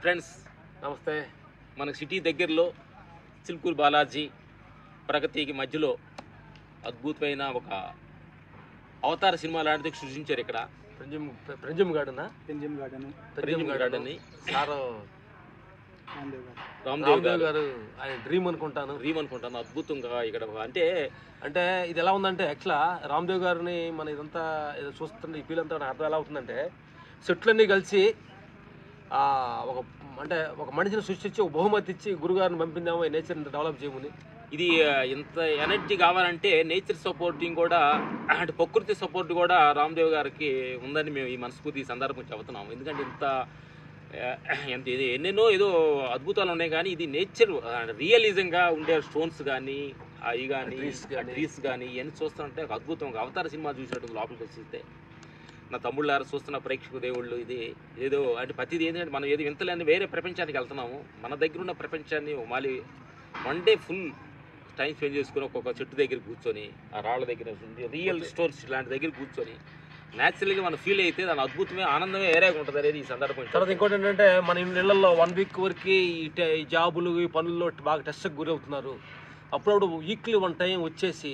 Friends నమస్తే. మనకు city దగ్గరలో చిలుకూరు బాలాజీ ప్రగతికి మధ్యలో అద్భుతమైన ఒక అవతార సినిమా లాంటిది సృష్టించారు. ఇక్కడ ప్రెంజమ్ గార్డెన్ సార్ రామ్దేవ్ గారు ఆయన డ్రీమ్ అనుకుంటాను అద్భుతంగా ఇక్కడ అంటే ఇది ఎలా ఉందంటే యాక్చువల్గా రామ్దేవ్ గారిని మన ఇదంతా చూస్తుంటే ఈ ఫీల్ అంతా అర్థం ఎలా అవుతుందంటే చెట్లన్నీ కలిసి ఒక మనిషిని సృష్టించి ఒక బహుమతి ఇచ్చి గురుగారిని పంపిందాము నేచర్ని డెవలప్ చేయమని. ఇది ఇంత ఎనర్జీ కావాలంటే నేచర్ సపోర్టింగ్ కూడా అంటే ప్రకృతి సపోర్ట్ కూడా రామ్దేవ్ గారికి ఉందని మేము ఈ మనస్ఫూర్తి సందర్భం చెబుతున్నాము. ఎందుకంటే ఎంత ఎన్నెన్నో ఏదో అద్భుతాలు ఉన్నాయి, కానీ ఇది నేచర్ రియలిజంగా ఉండే స్టోన్స్ కానీ అవి కానీ ట్రీస్ కానీ ఇవన్నీ చూస్తుంటే ఒక అద్భుతం, ఒక అవతార సినిమా చూసినట్టు లోపలికి వచ్చితే నా తమ్ముళ్ళారు చూస్తున్న ప్రేక్షక దేవుళ్ళు. ఇది ఏదో అంటే ప్రతిది ఏంటంటే మనం ఏదో వింతలేని వేరే ప్రపంచానికి వెళ్తున్నాము. మన దగ్గర ఉన్న ప్రపంచాన్ని మళ్ళీ one day full time spend చేసుకుని ఒక్కొక్క చెట్టు దగ్గర కూర్చొని ఆ రాళ్ళ దగ్గర రియల్ స్టోర్స్ ఇలాంటి దగ్గర కూర్చొని న్యాచురల్గా మనం ఫీల్ అయితే దాని అద్భుతమే ఆనందమే వేరేగా ఉంటుంది అనేది ఈ సందర్భం. తర్వాత ఇంకోటి ఏంటంటే మన ఇళ్ళల్లో 1 వీక్ వరకు ఈ జాబులు ఈ పనుల్లో బాగా టెస్ట్కి గురి అవుతున్నారు. అప్పుడప్పుడు వీక్లీ 1 టైం వచ్చేసి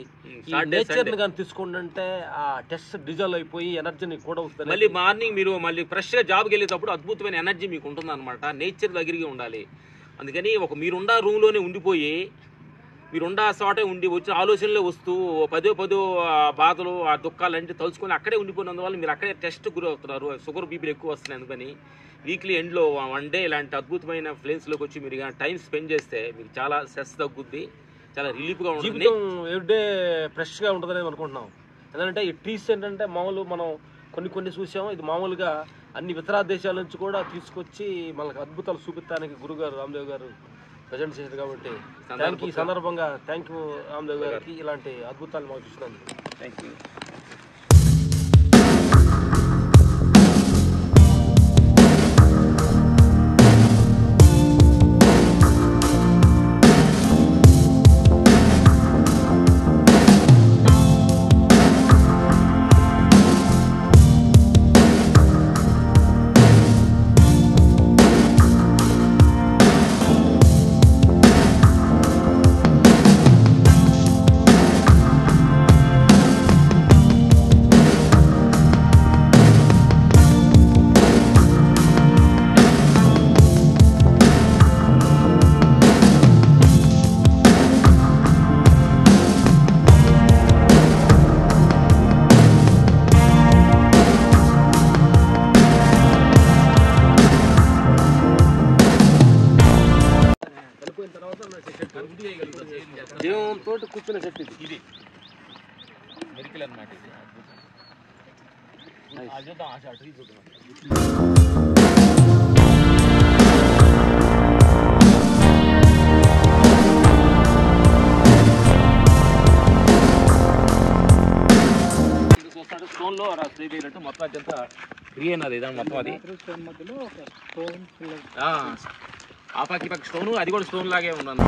ఈ నేచర్ని కానీ తీసుకుంటే ఆ టెస్ట్ డిజాల్వ్ అయిపోయి ఎనర్జీని కూడా వస్తుంది. మళ్ళీ మార్నింగ్ మీరు మళ్ళీ ఫ్రెష్గా జాబ్కి వెళ్ళేటప్పుడు అద్భుతమైన ఎనర్జీ మీకు ఉంటుంది అనమాట. నేచర్ దగ్గరికి ఉండాలి. అందుకని మీరున్న రూమ్లోనే ఉండిపోయి మీరుండా చోటే ఉండి వచ్చిన ఆలోచనలే వస్తూ పదో బాధలు ఆ దుఃఖాలు తలుచుకొని అక్కడే ఉండిపోయినందువల్ల మీరు అక్కడే టెస్ట్ గురి అవుతున్నారు. షుగర్ బీపీలు ఎక్కువ వస్తున్నాయి. అందుకని వీక్లీ ఎండ్లో 1 డే ఇలాంటి అద్భుతమైన ప్లేస్లోకి వచ్చి మీరు టైం స్పెండ్ చేస్తే మీకు చాలా స్ట్రెస్ తగ్గుద్ది, చాలా రిలీఫ్గా ఉంటుంది, ఎవ్రీడే ఫ్రెష్గా ఉంటుందని అనుకుంటున్నాం. ఎందుకంటే ఈ ట్రీస్ ఏంటంటే మామూలు మనం కొన్ని చూసాము. ఇది మామూలుగా అన్ని ఇతర దేశాల నుంచి కూడా తీసుకొచ్చి మనకు అద్భుతాలు చూపించడానికి గురుగారు రామ్దేవ్ గారు ప్రజెంట్ చేశారు. కాబట్టి ఈ సందర్భంగా థ్యాంక్ యూ రామ్దేవ్ గారికి ఇలాంటి అద్భుతాలు మాకు చూసినందుకు. Thank you. దేవునితో కూర్చున్న చెట్టు ఇది మెరికల్ అన్నమాట. చూస్తాడు స్టోన్లో స్ప్రే చేయనట్టు మొత్తం అదంతా గ్రీన్ అది మొత్తం అది ఆ పక్క స్టోను అది కూడా స్టోన్ లాగే ఉన్నాను.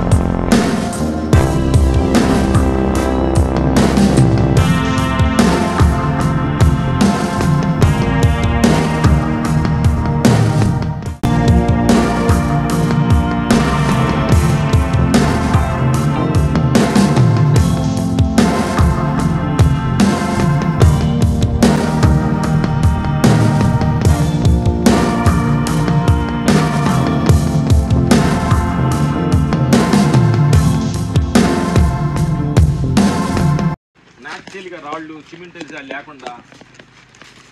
న్యాచురల్గా రాళ్ళు సిమెంట్ లేకుండా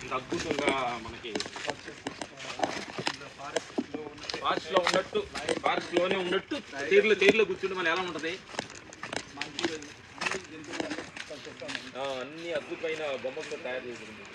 ఇంత అద్భుతంగా మనకి ఫారెస్ట్లోనే ఉన్నట్టు తీరులో కూర్చుంటే మనం ఎలా ఉంటుంది. అన్ని అద్భుతమైన బొమ్మలతో తయారు చేసింది.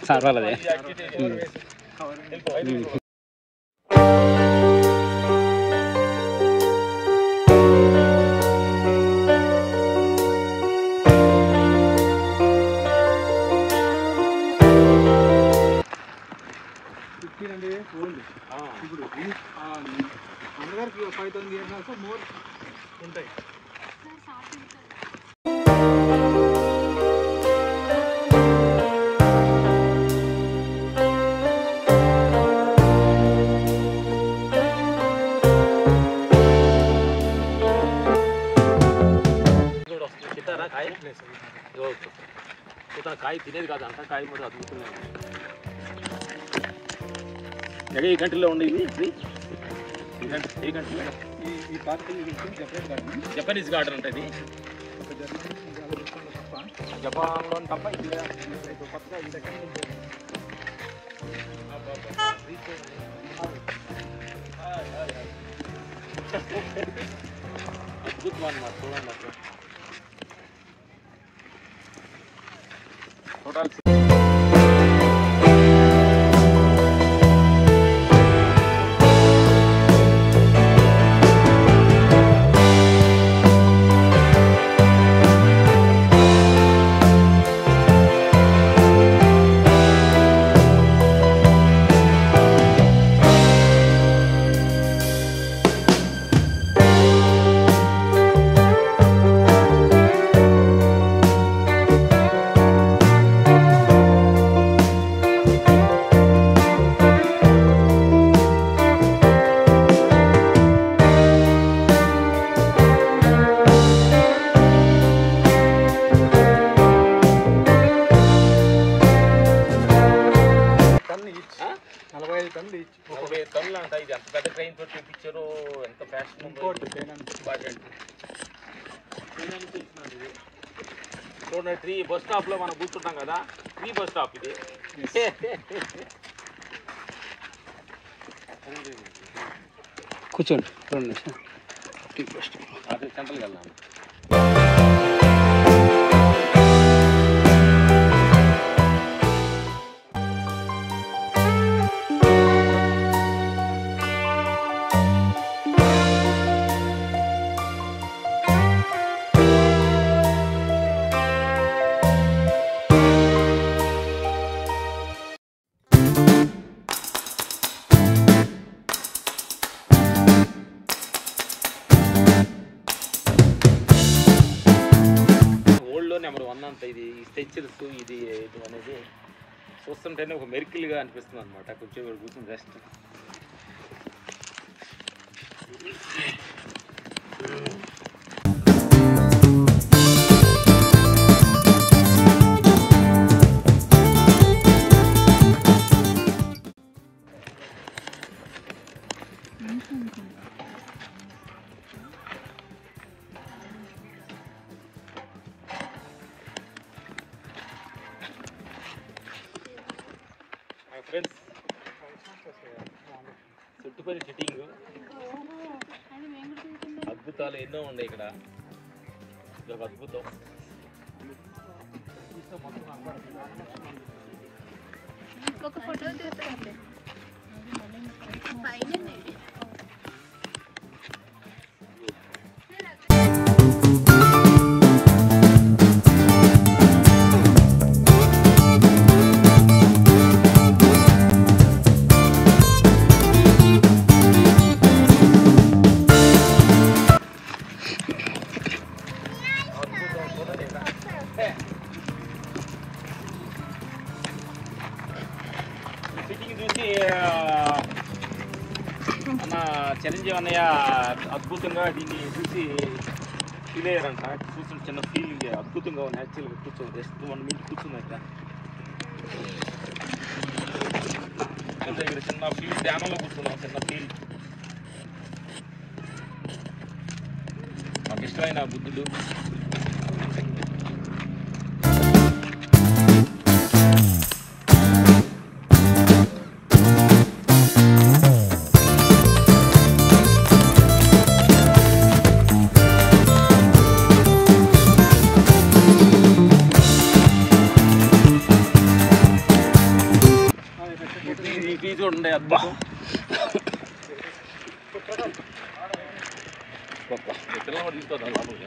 సార్ వాళ్ళదే ఉంటాయి. కాయ తినేది కాదు అంట, కాయ మరి అద్భుతంగా ఈ గంటలో ఉండే ఇది ఈ గంటలో ఈ పార్క్ జపనీస్ గార్డెన్ ఉంటుంది. జపాన్లో తప్ప ఇది కొత్తగా ఈ దగ్గర అద్భుతం అన్నమాట. చూడండి అక్కడ టోటల్ టన్నులు అంట. ఇది ఎంత పెద్ద ట్రైన్ తోటి తెప్పించారో, ఎంత ఫ్యాషన్ ఉందో. చూడండి, 3 బస్ స్టాప్ లో మనం కూర్చుంటాం కదా, 3 బస్ స్టాప్ ఇది. కూర్చోండి 2 నిమిషాలు. అదే సెంట్రల్కి వెళ్దాం. నెంబర్ 1 అంత. ఇది స్ట్రెచర్స్ ఇది అనేది చూస్తుంటేనే ఒక మెరికల్గా అనిపిస్తుంది అనమాట. కొంచెం కూర్చొని రెస్ట్. ఫ్రెండ్స్, చుట్టుపక్కల సిట్టింగ్ అద్భుతాలు ఎన్నో ఉన్నాయి ఇక్కడ. ఇది ఒక అద్భుతం. ఒక ఫోటో తీసుకోండి. సిట్టింగ్ చూసి అన్న చిరంజీవి అన్నయ్య అద్భుతంగా దీన్ని చూసి ఫీల్ అయ్యారంట. చూసిన చిన్న ఫీలింగ్ అద్భుతంగా ఉంది. యాక్చువల్గా కూర్చోండి, జస్ట్ 1 మినిట్ కూర్చుంది ఇక్కడ. ఇక్కడ చిన్న ఫీల్, ధ్యానంలో కూర్చున్నాం. చిన్న ఫీల్. నాకు ఇష్టమైన బుద్ధుడు. చూడండి, అబ్బా పిల్లలు తీసుకోదాం లోపలికి.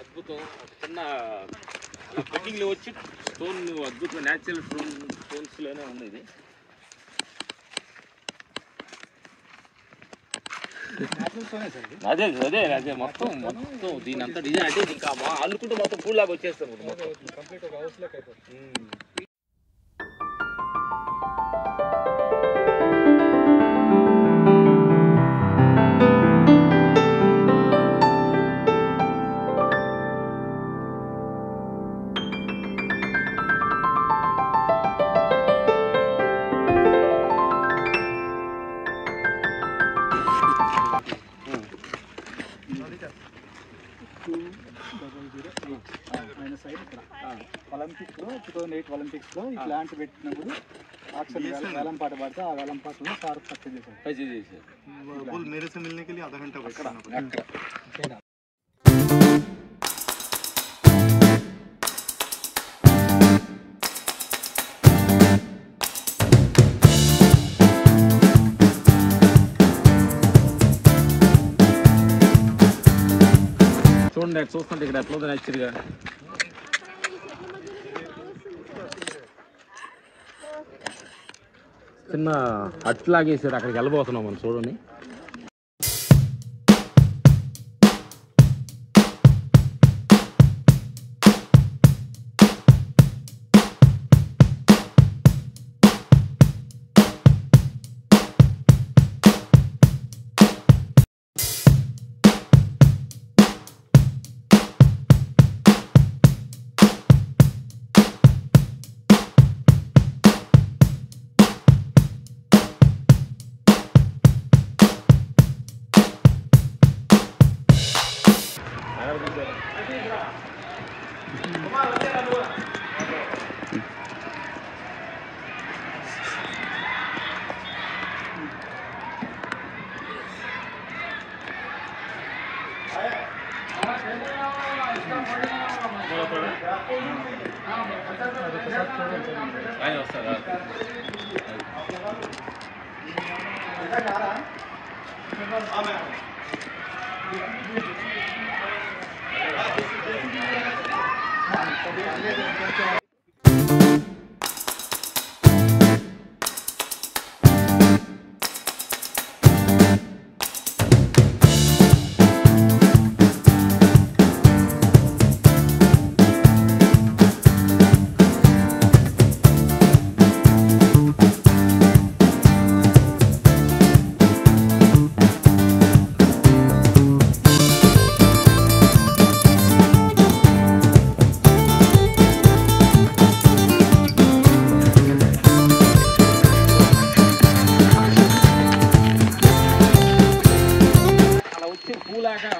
అద్భుతం. ఒక చిన్న బిల్డింగ్లో వచ్చి స్టోన్ అద్భుతమైన న్యాచురల్ స్టోన్స్లోనే ఉంది ఇది. అదే అదే అదే మొత్తం దీని అంతా డిజైన్ అంటే ఇంకా అల్లుకుంటే మొత్తం పూల్ లాగా వచ్చేస్తాను కంప్లీట్ ఒక హౌస్ లెక్క అయిపోతుంది. ఒలింపిక్స్లో 2008 ఒలింపిక్స్లో ఈ ప్లాంట్ పెట్టినప్పుడు ఆక్షన్ వేలం పాట పాడితే ఆ వేలం పాటలో సార్ పర్చేజ్ చేశారు. मेरे से मिलने के लिए आधा घंटा वेट करना पड़ेगा. చూడండి చూస్తుంటే ఇక్కడ ఎట్లా ఉంది యాక్చువల్గా చిన్న అట్లాగేసారు అక్కడికి వెళ్ళబోతున్నాం మనం చూడండి.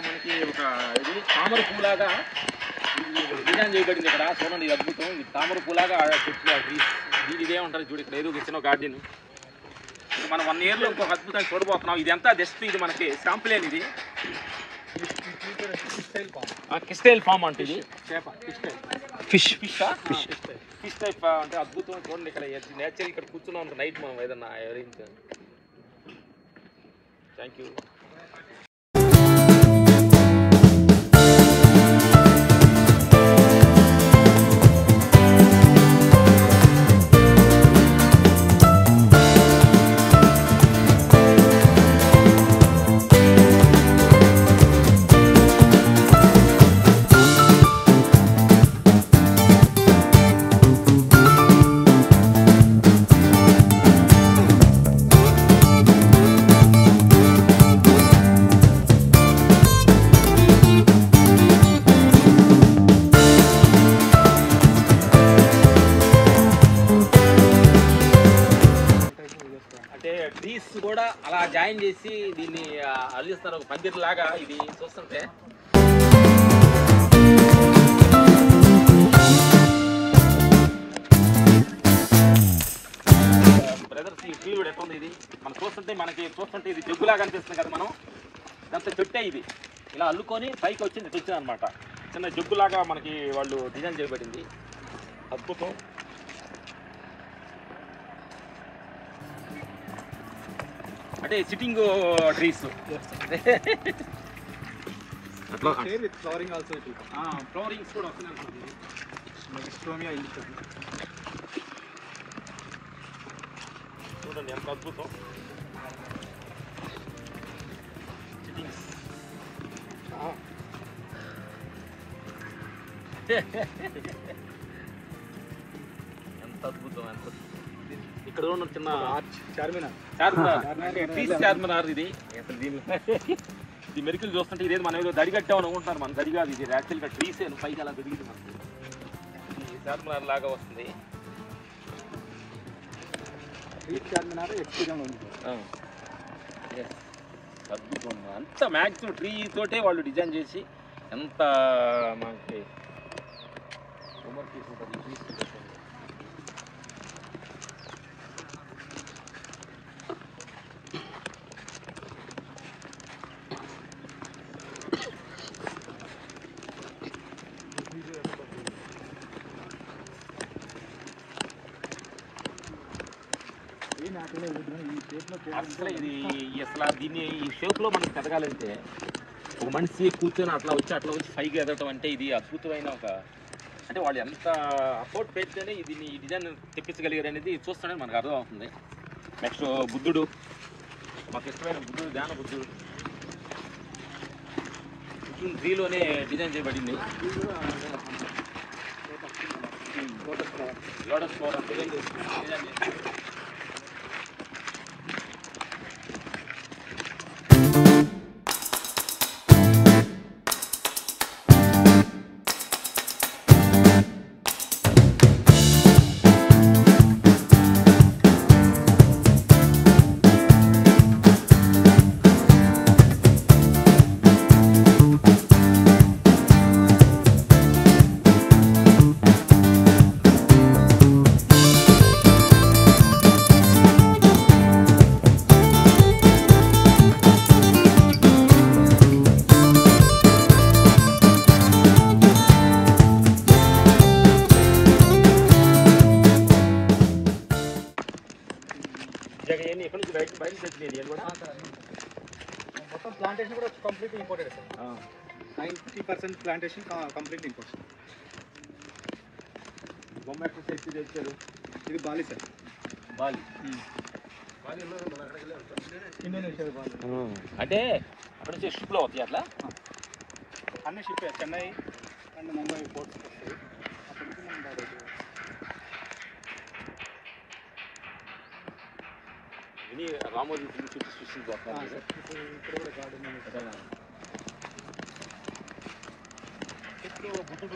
మనకి ఒక ఇది తామర పూలాగా డిజైన్ చేయబడింది ఇక్కడ చూడండి. ఇది అద్భుతం. ఇది తామర పూలాగా దీని ఇదేమంటారు చూడు. ఇక్కడ ఏదో చిన్న గార్డెన్ మనం 1 yearలో ఇంకొక అద్భుతాన్ని చూడబోతున్నాం. ఇది ఎంత జస్ట్ ఇది మనకి శాంపుల్ అని ఇది కిస్టైల్ ఫామ్ అంటే ఇది ఫిష్ టైప్ అంటే అద్భుతం. చూడండి ఇక్కడ నేచర్ ఇక్కడ కూర్చున్నాం నైట్ మనం ఏదన్నా ఎవరైనా. Thank you. ట్రీస్ కూడా అలా జాయిన్ చేసి దీన్ని అల్లిస్తారు ఒక పందిరి లాగా. ఇది చూస్తుంటే బ్రదర్స్ ఈ ఫీల్డ్ ఎట్లా ఉంది ఇది మనం చూస్తుంటే ఇది జగ్గులాగా అనిపిస్తుంది కదా. మనం దాంతో చెట్టే ఇది ఇలా అల్లుకొని పైకి వచ్చింది వచ్చింది అనమాట. చిన్న జగ్గులాగా మనకి వాళ్ళు డిజైన్ చేయబడింది. అద్భుతం. అంటే సిట్టింగ్ ట్రీస్ అట్లా ఫ్లవరింగ్స్ కూడా వస్తున్నాయి. చూడండి ఎంత అద్భుతం. ఎంత అద్భుతం, ఎంత ఇక్కడ ఉన్న చిన్న చార్మినార్ ఇది. అసలు ఈ మెరుకులు చూస్తుంటే ఇదేది మనం ఏదో దడి కట్టామని అనుకుంటున్నారు. మన దడి కాదు ఇది, యాక్చువల్గా ట్రీస్ పైకి అలా తిరిగింది మనకు. ఈ చార్మినార్ లాగా వస్తుంది. అద్భుతం. అంత మ్యాక్సిమం ట్రీ తోటే వాళ్ళు డిజైన్ చేసి ఎంత మనకి హోంవర్క్ తీసుకుంటారు. అసలు ఇది అసలు దీన్ని ఈ షేప్లో మనకి ఎదగాలంటే ఒక మనిషి కూర్చొని అట్లా వచ్చి పైకి ఎదగటం అంటే ఇది అద్భుతమైన ఒక, అంటే వాళ్ళు ఎంత అఫోర్ట్ పెడితేనే దీన్ని ఈ డిజైన్ తెప్పించగలిగారు అనేది చూస్తేనే మనకు అర్థం అవుతుంది. నెక్స్ట్ బుద్ధుడు, మాకు ఇష్టమైన బుద్ధుడు, ధ్యాన బుద్ధుడు ట్రీలోనే డిజైన్ చేయబడింది. లోటస్ ఫ్లవర్ డిజైన్ చేసి మొత్తం ప్లాంటేషన్ కూడా complete imported sir. 90% plantation complete import. బొమ్మ ఎక్సర్సైజ్ తెచ్చారు. ఇది Bali sir. Bali Indonesia Bali. అంటే అక్కడ నుంచి షిప్లో అవుతాయి అట్లా అన్ని ship Chennai and Mumbai ports వస్తాయి. అక్కడి నుంచి మనం డైరెక్ట్ ఇది రామోజీ ఫిల్మ్ చూపిస్తున్నారు. ఇక్కడ కూడా గార్డెన్ బుద్ధుడు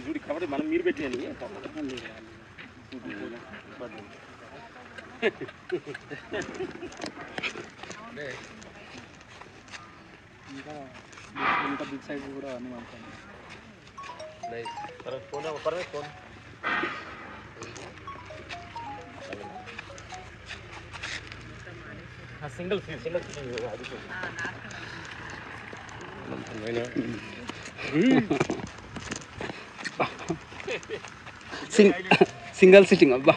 చూడు కాబట్టి మనం మీరు పెట్టేయాలి. ఇంకా బిగ్ సైజ్ కూడా అన్ని పంపాను. ఫోన్ సింగిల్ అది సింగిల్ సిట్టింగ్ అబ్బా.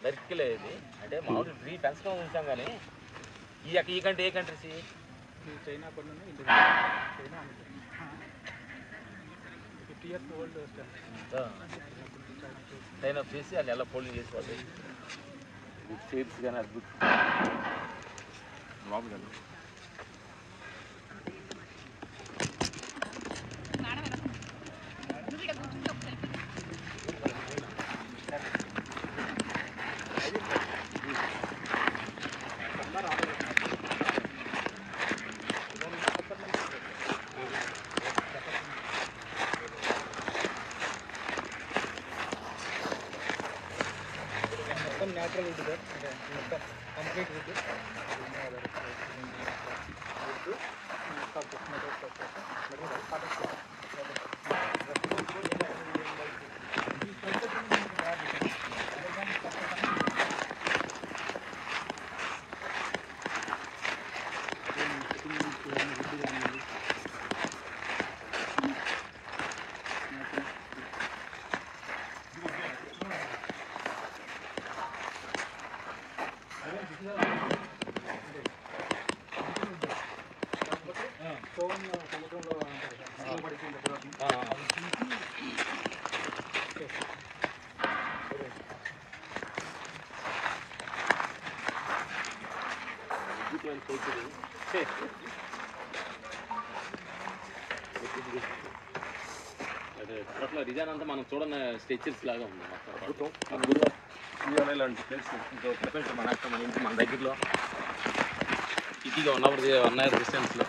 దొరికలేదు అంటే మామూలు ట్రీ పెంచడం ఉంచాం కానీ ఈ కంటే ఏ కంట్రీస్ చైనా కొన్ని చైనా 50 years old చైనా చేసి అది ఎలా ఫోల్డింగ్ చేసుకోవాలి. షేప్స్ కానీ అద్భుతం బాగుంది. న్యాచురల్ వుడ్ సార్, మొత్తం కంప్లీట్ వుడ్. అట్లా డిజైన్ అంతా మనం చూడని స్ట్రెచర్స్ లాగా ఉంది మొత్తం. ఇలాంటి ప్లేస్ మన ఇంటి మన దగ్గరలో సిటీగా 1 hour డిస్టెన్స్లో.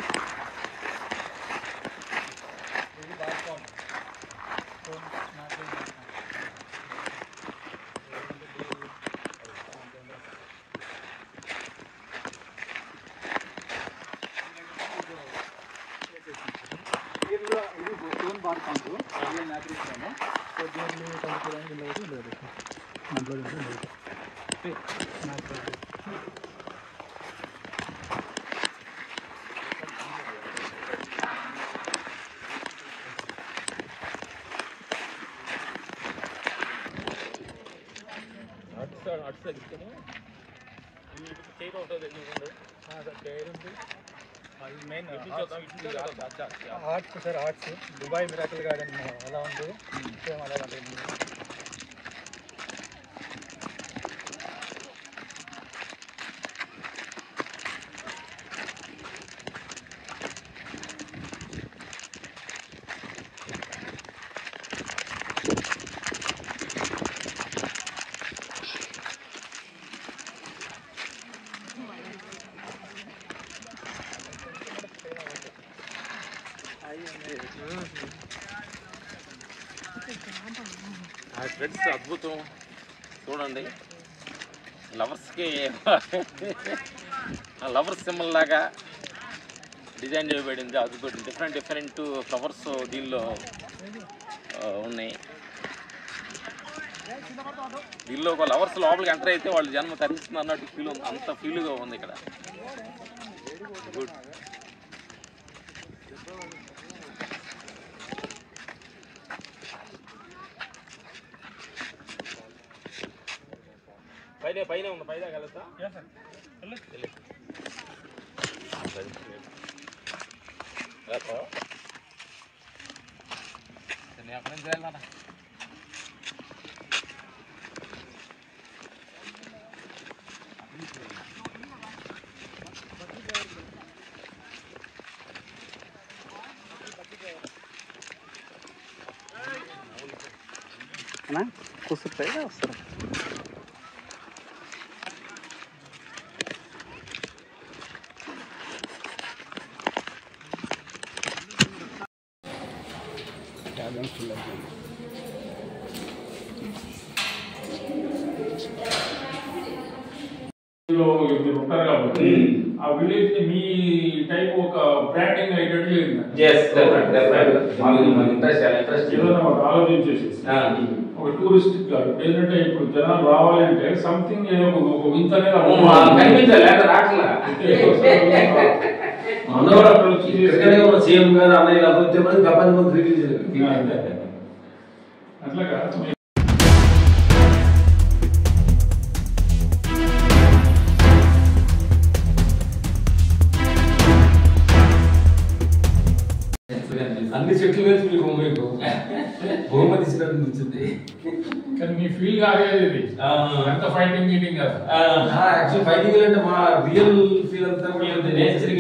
Arts sir, arts Dubai miracle garden ఎలా ఉందో సేమ్ అలా ఉంటుంది. ఫ్రెండ్స్ అద్భుతం చూడండి. లవర్స్కి లవర్స్ సింబల్ లాగా డిజైన్ చేయబడింది. అద్భుతం. డిఫరెంట్ ఫ్లవర్స్ దీనిలో ఉన్నాయి. దీనిలో ఒక లవర్స్ లోపలికి ఎంటర్ అయితే వాళ్ళు జన్మ తరిస్తుంది అన్నట్టు ఫీల్ ఉంది. అంత ఫీల్గా ఉంది ఇక్కడ. గుడ్. పైన ఉంది. పైన కలుస్తా అక్కడ చేయాలన్నా. కూర్చుంటాయి వస్తారు. మీరు ఉంటారు కాబట్టి ఆ విలేజ్ ని మీ టైప్ ఒక బ్రాండింగ్ అయ్యేటట్టు ఏదైనా ఒక ఆలోచించేసి ఒక టూరిస్ట్ ఏంటంటే ఇప్పుడు జనాలు రావాలి అంటే సంథింగ్ ఏదో ఒక వింతనే సీఎం గారు అన్నయ్య ప్రపంచం అట్లాగా అన్ని చెట్లు వేసి మీకు బహుమతి ఇచ్చినట్టు వచ్చింది. కానీ మీ ఫీల్ కాలేదు ఇది ఎంత ఫైటింగ్ మీటింగ్ కదా. యాక్చువల్ ఫైటింగ్ అంటే మా రియల్ ఫీల్ అంతా నేచర్